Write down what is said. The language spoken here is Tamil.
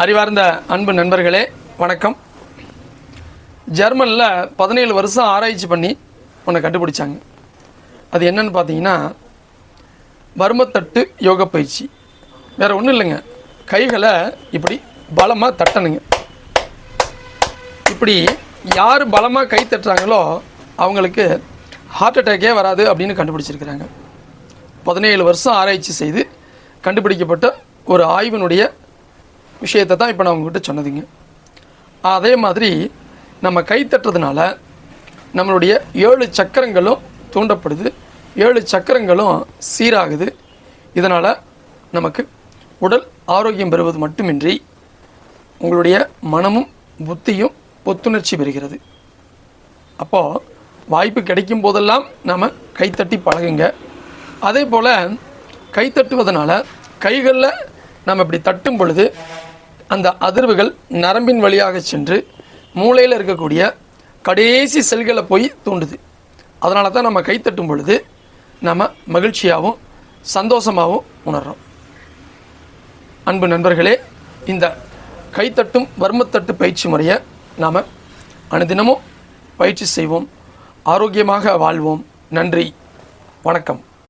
அறிவார்ந்த அன்பு நண்பர்களே வணக்கம். ஜெர்மனில் 17 வருஷம் ஆராய்ச்சி பண்ணி ஒன்று கண்டுபிடிச்சாங்க. அது என்னன்னு பார்த்தீங்கன்னா வர்மத்தட்டு யோக பயிற்சி. வேறு ஒன்றும் இல்லைங்க, கைகளை இப்படி பலமாக தட்டணுங்க. இப்படி யார் பலமாக கை தட்டுறாங்களோ அவங்களுக்கு ஹார்ட் அட்டாக்கே வராது அப்படின்னு கண்டுபிடிச்சிருக்கிறாங்க. 17 வருஷம் ஆராய்ச்சி செய்து கண்டுபிடிக்கப்பட்ட ஒரு ஆய்வினுடைய விஷயத்தை தான் இப்போ நான் உங்ககிட்ட சொன்னதுங்க. அதே மாதிரி நம்ம கை தட்டுறதுனால நம்மளுடைய 7 சக்கரங்களும் தூண்டப்படுது, 7 சக்கரங்களும் சீராகுது. இதனால் நமக்கு உடல் ஆரோக்கியம் பெறுவது மட்டுமின்றி உங்களுடைய மனமும் புத்தியும் புத்துணர்ச்சி பெறுகிறது. அப்போது வாய்ப்பு கிடைக்கும் போதெல்லாம் நம்ம கைத்தட்டி பழகுங்க. அதே போல் கைத்தட்டுவதனால கைகளில் நம்ம இப்படி தட்டும் பொழுது அந்த அதிர்வுகள் நரம்பின் வழியாக சென்று மூளையில் இருக்கக்கூடிய கடைசி செல்களை போய் தூண்டுது. அதனால தான் நம்ம கைத்தட்டும் பொழுது நம்ம மகிழ்ச்சியாகவும் சந்தோஷமாகவும் உணர்கிறோம். அன்பு நண்பர்களே, இந்த கைத்தட்டும் வர்மத்தட்டு பயிற்சி முறையை நாம் அனுதினமும் பயிற்சி செய்வோம். ஆரோக்கியமாக வாழ்வோம். நன்றி, வணக்கம்.